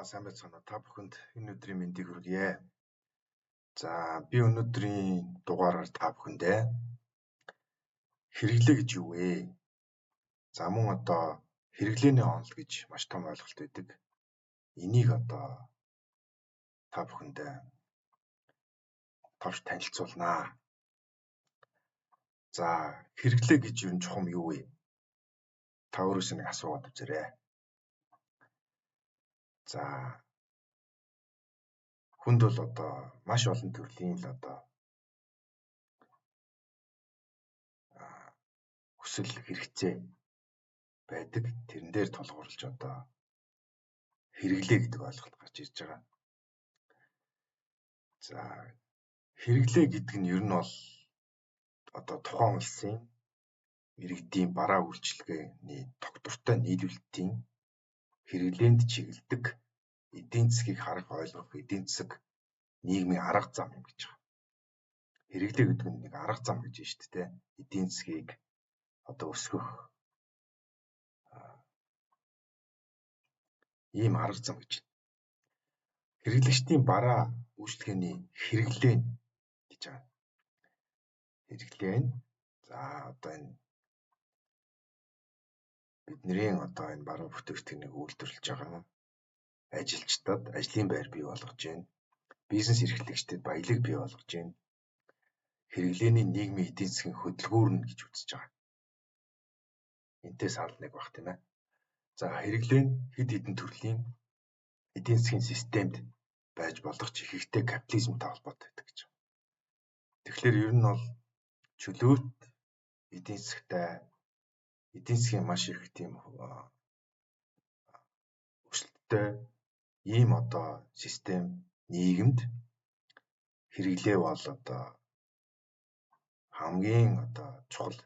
Сайн байцгаана. Та бүхэнд энэ өдрийн мэндийг хүргье. За, би өнөөдрийн дугаараар та бүхэндээ хэрэглээ гэж юу вэ? За мөн одоо хэрэглээний онол гэж маш том ойлголт байдаг. Энийг одоо та бүхэндээ товч танилцуулнаа. За, хэрэглээ гэж юу чухам юу вэ? Та өөрөөсөө нэг асуугаад үзээрэй. За, хүнд бол одоо маш олон төрлийн л одоо хүсэл хэрэгцээ байдаг. Тэрэн дээр тулгуурлаж одоо хэрэглээ гэдэг ойлголт гарч ирж байгаа. За, хэрэглээ гэдэг нь ер нь бол одоо тухайн улсын иргэдийн бараа үйлчилгээний тогтвортой нийлүүлэлтийн хэрэглээнд чиглэдэг эдийн засгийг харах ойлгох эдийн засаг нийгмийн арга зам юм гэж байгаа. Хэрэглээ гэдэг нь нэг арга зам гэж байна шүү дээ. Эдийн засгийг одоо өсгөх ийм арга зам гэж. Хэрэглэгчдийн бараа үйлчилгээний хэрэглээ гэж байгаа. Хэрэглээ нь за одоо энэ бидний одоо энэ бараа бүтээгдэхүүнийг үйлдвэрлэж байгаа ажилчдад ажлын байр бий болгож байна. Бизнес эрхлэгчдэд баялаг бий болгож байна. Хэрэглээний нийгмийн эдийн засгийн хөдөлгүүрнэ гэж үзэж байгаа. Энтэй санал нэг баг тийм ээ. За хэрэглээ нь хэд хэдэн төрлийн эдийн засгийн системд байж болох ч ихэнхдээ капитализмтай холбоотой байдаг гэж. Тэгэхээр ер нь бол чөлөөт эдийн засгтай эдийн засгийн маш их тийм өрсөлдөлтөй ийм одоо систем нийгэмд хэрэглээ бол одоо хамгийн одоо чухал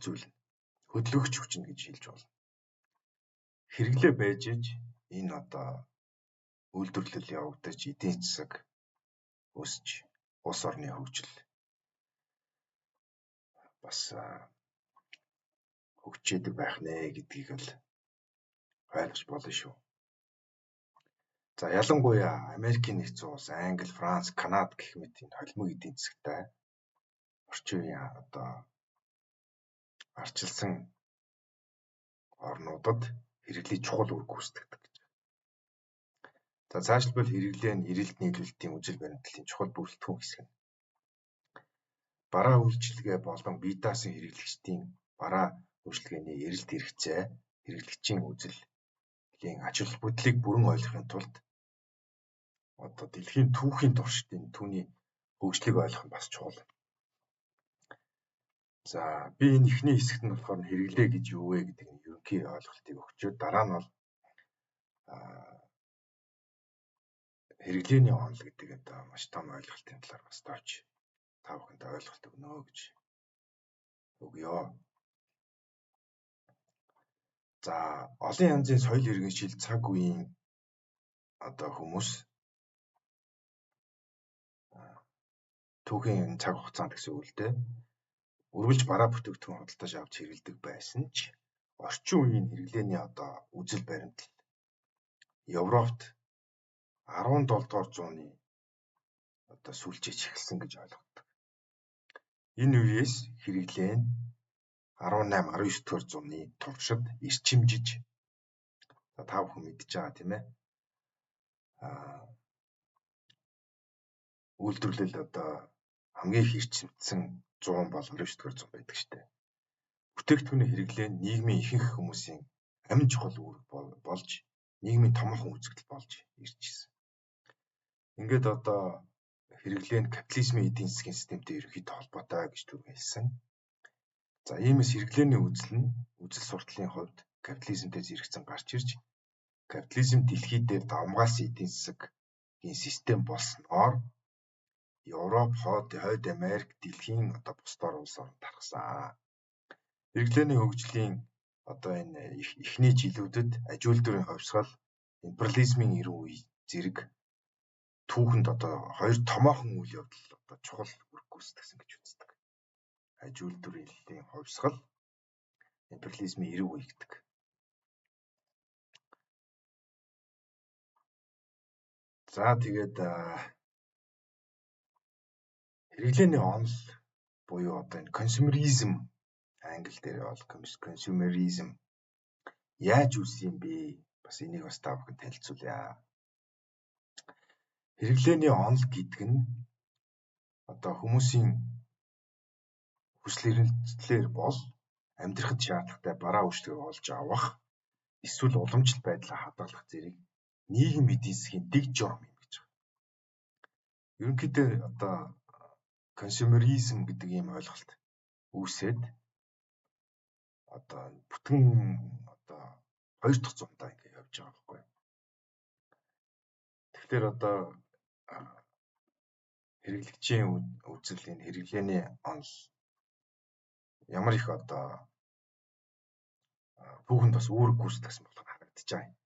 зүйл хөдөлгөгч хүч нь гэж хэлж болно. Хэрэглээ байж иж энэ одоо үйлдвэрлэл явагдаж эдийн засаг өсч улс орны хөгжил бас хөгжиж байх нэ гэдгийг л ойлгож болно шүү. За ялангуяа Америкийн нэгдсэн улс, Англи, Франц, Канада гэх мэт энэ холимог эдийн засагтай орчин үеийн одоо арчилсан орнуудад хэрэглээ чухал үр гүйцэтгэдэг гэж. За цаашлбал хэрэглээ нь эрэлт нийлүүлэлтийн үжил баримтлалын чухал бүрэлдэхүүн хэсэг нь. Бараа үйлчилгээ болон бие даасан хэрэглэгчдийн бараа үйлчилгээний эрэлт хэрэгцээ хэрэглэгчийн үзлийн ач холбогдлыг бүрэн ойлгохын тулд одоо дэлхийн түүхийн туршид түүний хөгжлийг ойлгох нь бас чухал. За би энэ ихний хэсэгт нь болохоор хэрэглээ гэж юу вэ гэдэг нь ерөнхий ойлголтыг өгчөө. Дараа нь бол хэрэглээний онол гэдэг одоо маш том ойлголтын талаар бас товч та бүхэнд ойлголт өгнө гэж өгье. За олон янзын соёл иргэншил цаг үеийн одоо хүмүүс түүхийн цаг хугацаанд гэсэн үг л дээ. Үргэлж бараа бүтээгдэхүүн худалдаж авч хэрэглэдэг байсан ч орчин үеийн хэрэглээний одоо үжил баримтлал Европт 17 дугаар зууны одоо сүүлчээж эхэлсэн гэж ойлгогддог. Энэ үеэс хэрэглээ нь 18 19 дугаар зууны туршид эрчимжиж та бүхэн мэдж байгаа тийм ээ. Үйлдвэрлэл одоо хамгийн их эрчимдсэн 100 бол 19 дугаар зуун байдаг шүү дээ. Бүтээгдэхүүний хэрэглээ нь нийгмийн ихэнх хүмүүсийн амин чухал үүрэг болж нийгмийн томоохон үзэгдэл болж иржсэн. Ингээд одоо хэрэглээ нь капитализмын эдийн засгийн системтэй ерөнхийдөө холбоотой гэж түрүү хэлсэн. За иймээс хэрэглээний үзэл сурталын хувьд капитализмтэй зэрэгцэн гарч ирж капитализм дэлхий дээр давмгаалсан эдийн засгийн систем болсноор Европ, Хойд Америк, дэлхийн одоо бусдаар улс орнд тархсан. Хэрэглээний хөгжлийн одоо энэ эхний жилүүдэд аж үйлдвэрийн хувьсгал, империализмын эрен үе зэрэг түүхэнд одоо хоёр томоохон үйл явдал одоо чухал үр гүйцэтгсэн гэж үздэг. Аж үйлдвэрлэлийн хувьсгал, империализмын эрен үе гэдэг. За тэгээд хэрэглээний онол буюу одоо энэ консюмеризм англи дээр бол консюмеризм яаж үүссэн юм бэ? Бас энийг бас та бүхэн танилцуулъя. Хэрэглээний онол гэдэг нь одоо хүмүүсийн хүсэл эрмэлзлээр бол амьдрахад шаардлагатай бараа үүсвэрийг олж авах эсвэл уламжлалт байдлаа хадгалах зэрэг нийгэм эдийн засгийн дэг журам юм гэж байна. Ерөнхийдөө одоо консюмеризм гэдэг ийм ойлголт үүсээд одоо бүтэн одоо 2 дахь зуундаа ингэ явж байгаа байхгүй. Тэгэхээр одоо хэрэглэгчийн үзэл энэ хэрэглээний онол ямар их одоо түүхэнд бас үүрэг гүйцэтгэсэн болох харагдаж байгаа.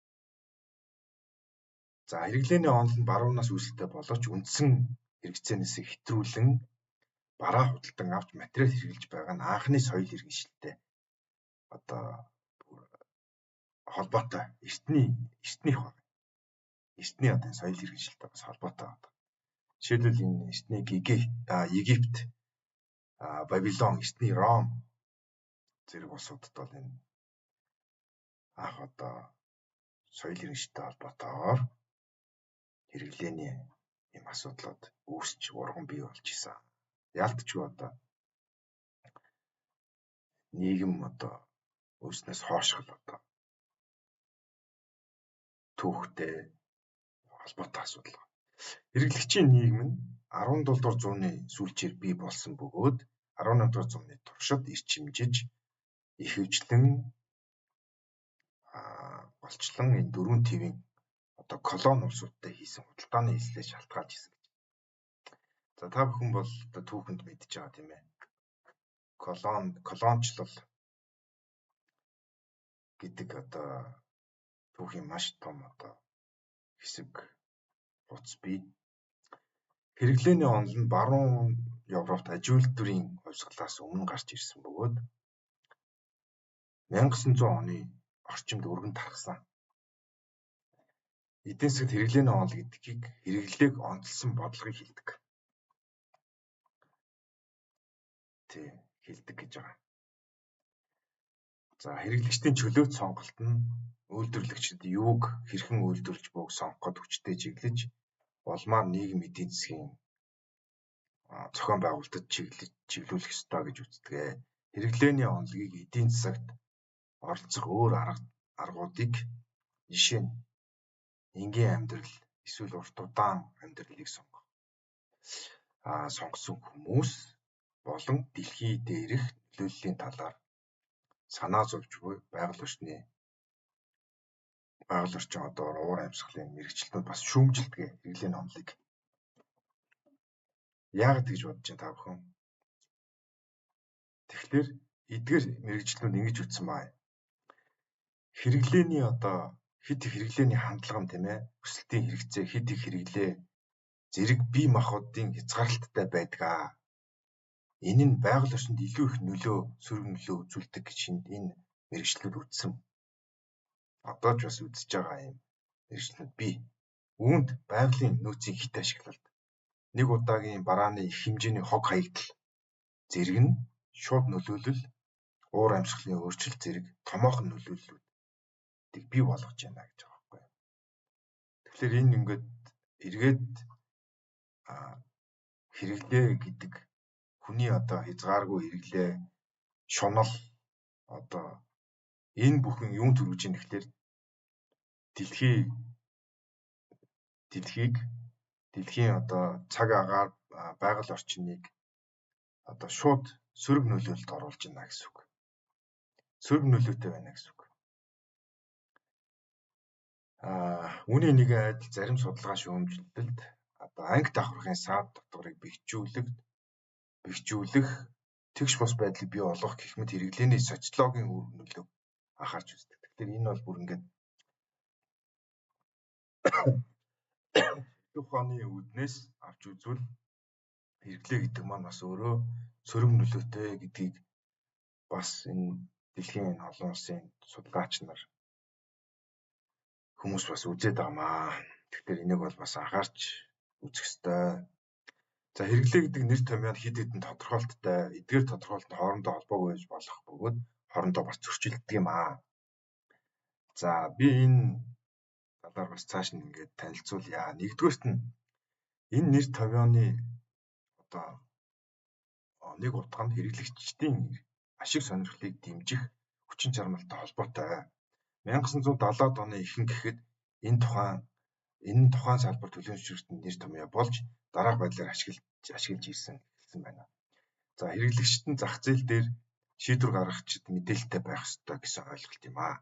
За хэрэглээний онол нь баруунаас үүсэлтэй боловч үндсэн хэрэгцээнээс хэтрүүлэн бараа худалдан авч материал хэрэглэж байгаа нь анхны соёл иргэншилтэй одоо холбоотой эртнийх баг. Эртний одоо соёл иргэншилтэй бас холбоотой байна. Жишээлбэл энэ эртний Египт, Бабилон, эртний Ром зэрэг улсуудад бол энэ анх одоо соёл иргэншилтэй холбоотойгоор хэрэглээний юм асуудлууд үүсч урган бий болж исэн. Яалтчгүй одоо нийгэм одоо өөрснөөс хоошгол одоо түүхтэй холбоотой асуудал. Хэрэглэгчийн нийгэм нь 17 дугаар зууны сүүлчээр бий болсон бөгөөд 18 дугаар зууны туршид ирчимжиж ихэвчлэн голчлон энэ 4 твийн одоо колони улсуудтай хийсэн худалдааны эслээс шалтгаалж исэн гэж. За та бүхэн бол одоо түүхэнд мэдж байгаа тийм ээ. Колончлол гэдэг одоо түүхийн маш том одоо хэсэг утас бий. Хэрэглээний онол нь баруун Европт аж үйлдвэрийн хувьсгалаас өмнө гарч ирсэн бөгөөд 1900 оны орчимд өргөн тархсан. Эдийн засгт хэрэглээний онол гэдгийг хэрэглээг онцлсан бодлогыг хэлдэг. Хэлдэг гэж байгаа. За хэрэглэгчдийн чөлөөт сонголт нь үйлдвэрлэгчид юуг хэрхэн үйлдвэрлэж буйг сонгоход хүчтэй чиглэж улмаар нийгэм эдийн засгийн зохион байгуулалтад чиглүүлэх ёстой гэж үздэг. Хэрэглээний онолыг эдийн засагт оролцох өөр аргуудыг жишээ нь энгийн амьдрал эсвэл урт удаан амьдралыг сонгосон хүмүүс болон дэлхий дээрх нөлөөллийн талаар санаа зовж буй байгаль орчин одоо уур амьсгалын мэргэжилтүүд бас шүүмжилдэг хэрэглээний онолыг. Яагаад гэж бодож байна та бүхэн? Тэгэхээр эдгээр мэргэжилтүүд ингэж үтсэн байна. Хэрэглээний одоо хэд их хэрэглээний хандлага нь тийм ээ өсөлтийн хэрэгцээ хэд их хэрэглээ зэрэг бие махбодын хязгаарлалттай байдаг. Энэ нь байгаль орчинд илүү их сөрөг нөлөө үзүүлдэг гэж энэ мэргэжилтүүд үтсэн. Одоо ч бас үзэж байгаа юм мэргэжилтүүд бий. Үүнд байгалийн нөөцийн хит ашиглалт нэг удаагийн барааны их хэмжээний хог хаягдал зэрэг нь шууд нөлөөлөл уур амьсгалын өөрчлөлт зэрэг томоохон нөлөөллүүдийг бий болгож байна гэж байгаа байхгүй. Тэгэхээр энэ ингээд эргээд хэрэглээ гэдэг хүний одоо хязгааргүй хэрэглээ шунал одоо энэ бүхэн юун төрүүлж ийн гэхлээр дэлхийн одоо цаг агаар байгаль орчныг одоо шууд сөрөг нөлөөлөлд оруулж байна гэсэн үг. Сөрөг нөлөөтэй байна гэсэн үг. Үүний нэг айдал зарим судалгаа шүүмжилтэлд одоо анги давхаргын саад татварыг бэхжүүлэх тэгш бус байдлыг бий болгох гэх мэт хэрэглээний социологийн үр нөлөөг анхаарч үздэг. Тэгэхээр энэ бол бүр ингээд ухааны үүднээс авч үзвэл хэрэглээ гэдэг маань бас өөрөө сөрөг нөлөөтэй гэдгийг бас энэ дэлхийн олон улсын судалгаач нар хүмүүс бас үзээд байгаамаа. Тэгэхээр энийг бол бас анхаарч үзэх ёстой. За хэрэглээ гэдэг нэр томьёо хэд хэдэн тодорхойлттой, эдгээр тодорхойлолт нь хоорондоо холбоогүй байж болох бөгөөд хоорондоо бас зөрчилдөг юм аа. За би энэ талаар бас цааш нь ингээд танилцуулъя. Нэгдүгээрт нь энэ нэр томьёоны одоо нэг утга нь хэрэглэгчдийн ашиг сонирхлыг дэмжих хүчин чармайлтай холбоотой. 1970-аад оны ихэнх гэхэд энэ тухайн салбар төлөөлөгчдийн нэр томьёо болж дараах байдлаар ашиглаж ирсэн байна. За хэрэглэгчид нь зах зээл дээр шийдвэр гаргагчид мэдээлэлтэй байх ёстой гэсэн ойлголт юм аа.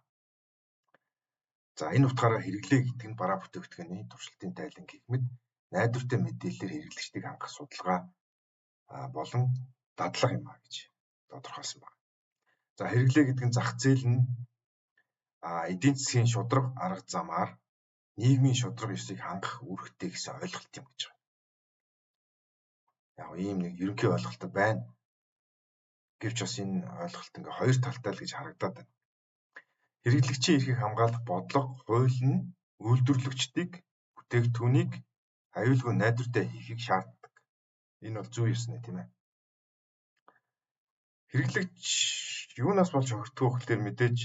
За энэ утгаараа хэрэглээ гэдэг нь бараа бүтээгдэхүүний туршилтын тайлан гэх мэт найдвартай мэдээллээр хэрэглэгчдийг хангах судалгаа болон дадлага юм аа гэж тодорхойлсон байна. За хэрэглээ гэдэг нь зах зээл нь эдийн засгийн шударга арга замаар нийгмийн шударга ёсыг хангах үүрэгтэй гэсэн ойлголт юм гэж байна. Яг ийм нэг ерөнхий ойлголт байна. Гэвч бас энэ ойлголт ингээ хоёр талтай л гэж харагдаад байна. Хэрэглэгчийн эрхийг хамгаалах бодлого, хууль нь үйлдвэрлэгчдийг бүтээгдэхүүнийг аюулгүй найдвартай хийхийг шаарддаг. Энэ бол зөв ёсны тийм ээ. Хэрэглэгч юунаас болж хохирдох вэ гэхээр мэдээж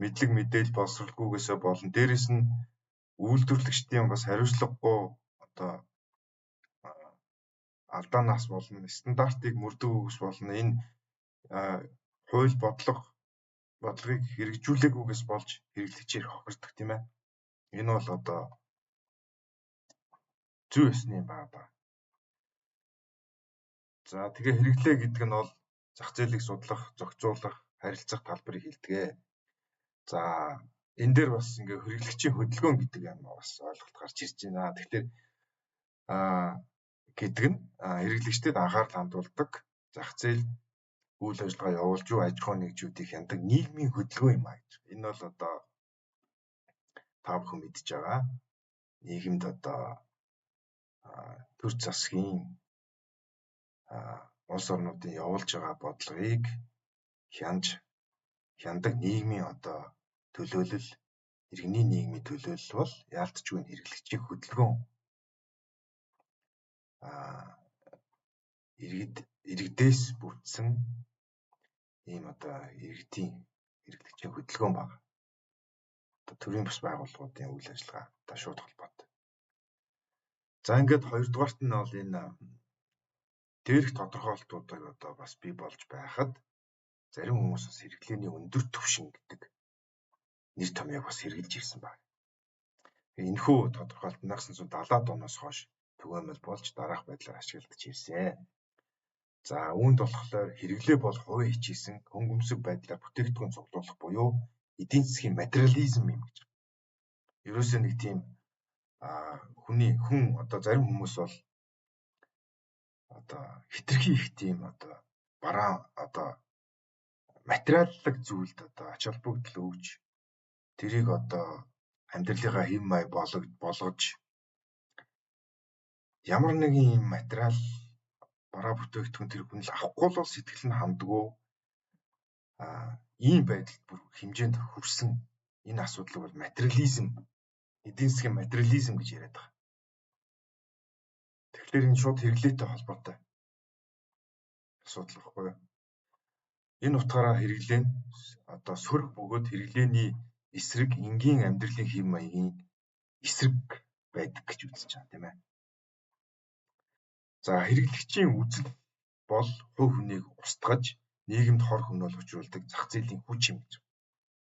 мэдлэг мэдээлэл боловсралгүйгээсээ болон дээрэс нь үйлдвэрлэгчдийн бас хариуцлагагүй одоо алдаанаас болон стандартыг мөрдөх үгс болон энэ хууль бодлогыг хэрэгжүүлээгүйгээс болж хэрэглэгчээр хохирдог тийм ээ. Энэ бол одоо зөв ёсны юм байна да. За тэгээ хэрэглээ гэдэг нь бол зах зээлийг судлах, зохицуулах, харилцах талбарыг хэлдэг. За энэ дээр бас ингээ хэрэглэгчийн хөдөлгөөн гэдэг юм бас ойлголт гарч ирж байна. Тэгэхээр гэдэг нь хэрэглэгчдэд анхаарал хандуулдаг, зах зээл үйл ажиллагаа явуулж буй аж ахуйн нэгжүүдийг хяндаг нийгмийн хөдөлгөөн юм аа гэж. Энэ бол одоо та бүхэн мэдж байгаа. Нийгэмд одоо төр засгийн улс орнуудын явуулж байгаа бодлогыг хяндаг нийгмийн одоо төлөөлөл, иргэний нийгмийн төлөөлөл бол яалтчгүй хэрэглэгчийн хөдөлгөөн. Иргэдээс бүтсэн ийм одоо хэрэглэгчийн хөдөлгөөн баг. Одоо төрийн бас байгууллагуудын үйл ажиллагаатай шууд холбоотой. За ингээд хоёрдугаарт нь бол энэ дээрх тодорхойлолтуудыг одоо бас бий болж байхад зарим хүмүүс бас хэрэглээний өндөр түвшин гэдэг нэр томьёог бас хэрэгжилж ирсэн байна. Энэхүү тодорхойлолт 1970-аад оноос хойш түгээмэл болж дараах байдлаар ашиглагдаж ирсэн. За үүнд болохоор хэрэглээ бол хувийн хичээсэн хөнгөмсөг байдлаар бүтээгдэхүүн цуглуулах буюу эдийн засгийн материализм юм гэж. Ерөөсөө нэг тийм хүн одоо зарим хүмүүс бол одоо хитрхи их тийм одоо бараа одоо материаллык зүйлд одоо ач холбогдол өгж тэрийг одоо амьдралынхаа хэм маяг болгож ямар нэгэн юм материал бараа бүтээгдэхүүн тэр хүн л авахгүй бол сэтгэл нь хандгүй ийм байдалд бүр хэмжээнд хүрсэн энэ асуудлыг бол материализм, эдийн засгийн материализм гэж яриад байгаа. Тэгэхээр энэ шууд хэрэглээтэй холбоотой асуудал баггүй юу? Энэ утгаараа хэрэглээ нь одоо сөрөг бөгөөд хэрэглээний эсрэг энгийн амьдралын хэм маягийн эсрэг байдаг гэж үзэж байгаа тийм ээ. За хэрэглэгчийн үзэл бол хувь хүнийг устгаж нийгэмд хор хөнөөл учруулдаг зах зээлийн хүч юм гэж.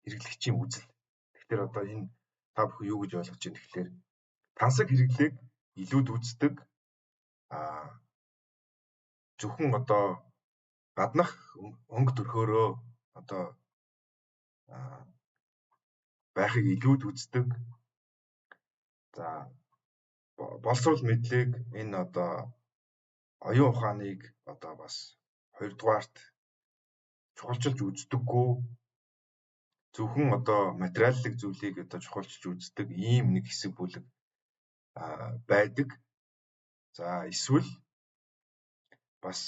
Хэрэглэгчийн үзэл. Тэгэхээр одоо энэ та бүхэн юу гэж ойлгож байна гэхээр тансаг хэрэглээг илүүд үздэг зөвхөн одоо гаднах өнгө төрхөөрөө одоо байхыг илүүд үздэг. За боловсрол мэдлэг энэ одоо оюун ухааныг одоо бас хоёрдугаарт чухалчилж үздэггүй. Зөвхөн одоо материаллык зүйлийг одоо чухалчилж үздэг ийм нэг хэсэг бүлэг байдаг. За эсвэл бас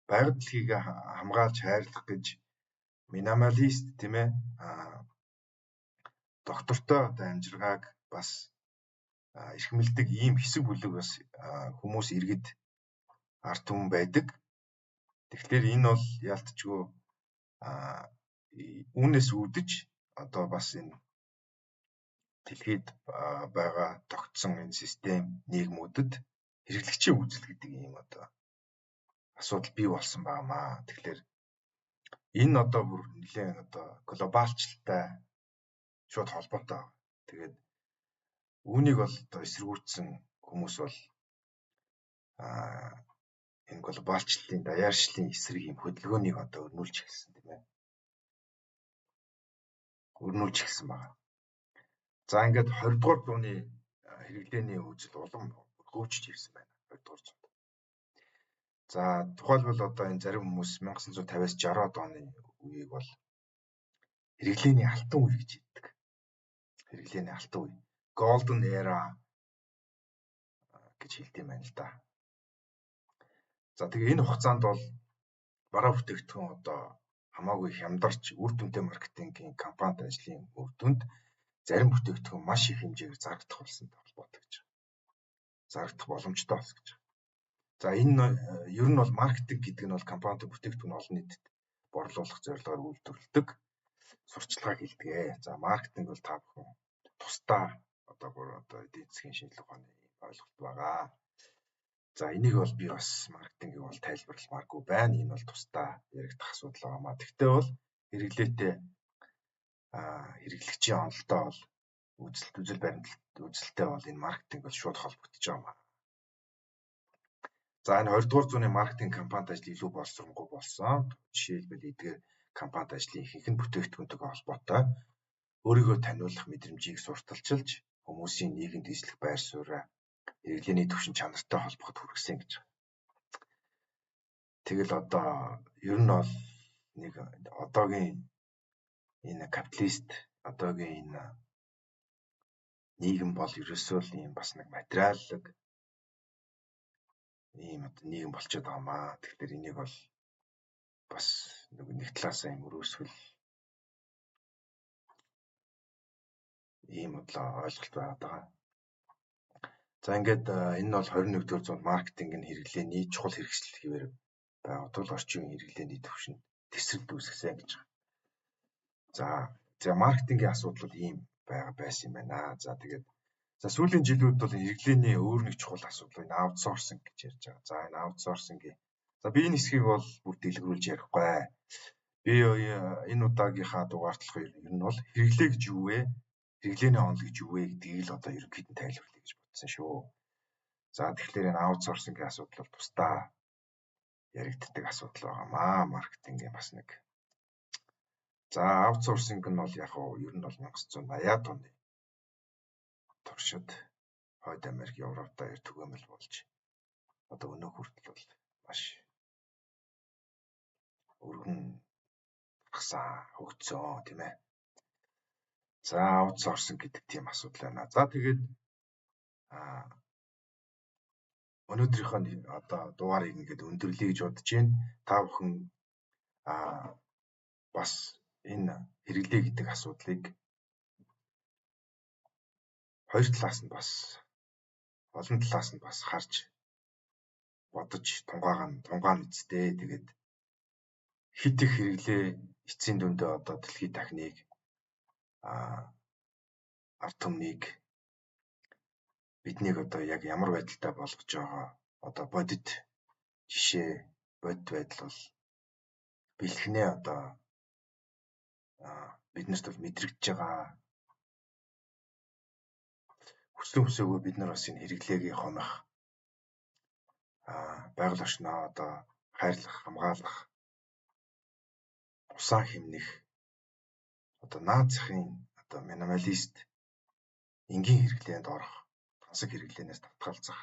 байгаль дэлхийг хамгаалж хайрлах гэж минималист тийм ээ доктортой одоо амжиргааг бас эрхмэлдэг ийм хэсэг бүлэг бас хүмүүс иргэд ард түмэн байдаг. Тэгэхээр энэ бол яалтчгүй үүнээс үүдэж одоо бас энэ дэлхийд байгаа тогтсон энэ систем нийгмүүдэд хэрэглэгчийн үзэл гэдэг ийм одоо асуудал бий болсон байнамаа. Тэгэхээр энэ одоо бүр нэлээд одоо глобалчлалтай шууд холбоотой байна. Тэгээд үүнийг бол одоо эсэргүүцсэн хүмүүс бол энэ глобалчлалын даяаршлын эсрэг юм хөдөлгөөнийг одоо өрнүүлж эхэлсэн тийм ээ. Өрнүүлж эхэлсэн байна. За ингээд 20 дугаар зууны хэрэглээний үзэл улам хөгжиж ирсэн байна. 20 дугаар зуунд. За тухайлбал одоо энэ зарим хүмүүс 1950-аас 60-аад оны үеийг бол хэрэглээний алтан үе гэж хэлдэг. Хэрэглээний алтан үе. Golden era гэж хэлдэг юм байна л да. За тэгээ энэ хугацаанд бол бараа бүтээгдэхүүн одоо хамаагүй хямдарч үр дүнтэй маркетингийн компанид ажлын үр дүнд зарим бүтээгдэхүүн маш их хэмжээгээр зарагдах болсонтой холбоотой гэж байна. Зарагдах боломжтой болсон гэж байна. За энэ ер нь бол маркетинг гэдэг нь бол компанид бүтээгдэхүүн олон нийтэд борлуулах зорилгоор үйлдвэрлэдэг сурчлагыг хэлдэг. За маркетинг бол та бүхэн тусдаа одоо эдийн засгийн шинжилгээ ухааны ойлголт байгаа. За энийг бол би бас маркетингийг бол тайлбарламааргүй байна. Энэ бол тусдаа яригдах асуудал байгаамаа. Тэгвэл бол хэрэглээтэй хэрэглэгчийн онолтой бол үзэл баримтлалт үзэлтэй бол энэ маркетинг бол шууд холбогдож байгаамаа. За энэ 20 дугаар зууны маркетинг компанид ажил илүү боловсронгүй болсон. Жишээлбэл эдгээр компанид ажлын ихэнх нь бүтээгдэхүүнтэйгээ холбоотой өөрийгөө таниулах мэдрэмжийг сурталчилж хүмүүсийн нийгэмд эзлэх байр сууриа хэрэглээний түвшин чанартай холбоход хүргэсэн гэж байна. Тэгэл одоо ер нь бол нэг одоогийн энэ капиталист одоогийн энэ нийгэм бол ерөөсөө л ийм бас нэг материаллык ийм одоо нийгэм болчиход байгаамаа. Тэгэхээр энийг бол бас нэг талаасаа юм өрөөсгөл ийм бодлоо ойлголт байгаа. За ингээд энэ нь бол 21-р зуунд маркетингийн хэрэглээний чухал хэрэгсэл хэвээр байгаа тул орчин үеийн хэрэглээний түвшинд тесрэлт үүсгэсэн гэж байна. За маркетингийн асуудал бол ийм байсан юм байна. За тэгээд сүүлийн жилүүд бол хэрэглээний өөр нэг чухал асуудал энэ аутсорсинг гэж ярьж байгаа. За энэ аутсорсингийн би энэ хэсгийг бол бүр дэлгэрүүлж ярихгүй. Би энэ удаагийнхаа дугаартлагыг ер нь бол хэрэглээ гэж юу вэ? Хэрэглээний онол гэж юу вэ гэдгийг л одоо ерөнхийдөө тайлбарлая гэж бодсон шүү. За тэгэхээр энэ аутсорсингийн асуудал бол тусдаа яригддаг асуудал байгаамаа. Маркетингийн бас нэг. За аутсорсинг нь бол яг ер нь бол 1980-аад оны туршид Хойд Америк, Европтой түгээмэл болж одоо өнөө хүртэл бол маш өргөн гарсан хөгжсөн тийм ээ. За аутсорсинг гэдэг тийм асуудал байна. За тэгээд өнөөдрийнхөө одоо дугаарыг ингээд өндөрлөе гэж бодож байна. Та бүхэн бас энэ хэрэглээ гэдэг асуудлыг хоёр талаас нь бас олон талаас нь бас харж бодож тунгаан үсттэй. Тэгээд хит их хэрэглээ эцсийн дүндээ одоо дэлхийн дахныг ард түмнийг биднийг одоо яг ямар байдалтай болгож байгаа одоо бодит жишээ бодит байдал бол бэлхнээ одоо биднэрт бол мэдрэгдэж байгаа. Хүсээгүй бид нар бас энэ хэрэглээгээ хонох байгаль орчноо одоо хайрлах, хамгаалах, усаа хэмнэх одоо наад захын одоо минималист энгийн хэрэглээнд орох, тансаг хэрэглээнээс татгалзах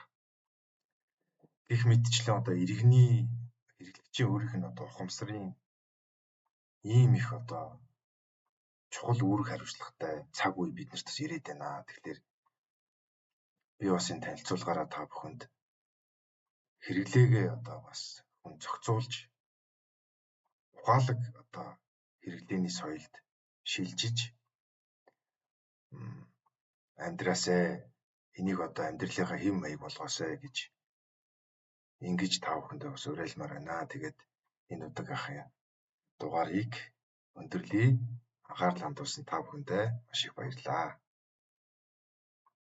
гэх мэтчлэн одоо иргэний хэрэглэгчийн өөрийнх нь одоо ухамсарын ийм их одоо чухал үүрэг хариуцлагатай цаг үе биднэрт бас ирээд байна. Тэгэхээр би бас энэ танилцуулгаараа та бүхэнд хэрэглээгээ одоо бас хүн зохицуулж ухаалаг одоо хэрэглээний соёлд шилжиж амьдраасаа энийг одоо амьдралынхаа хэм маяг болгоосай гэж ингэж та бүхэндээ бас уриалмаар байна. Тэгээд энэ удаг ахын дугаарыг өндөрлөе. Анхаарал хандуулсан та бүхэндээ маш их баярлалаа.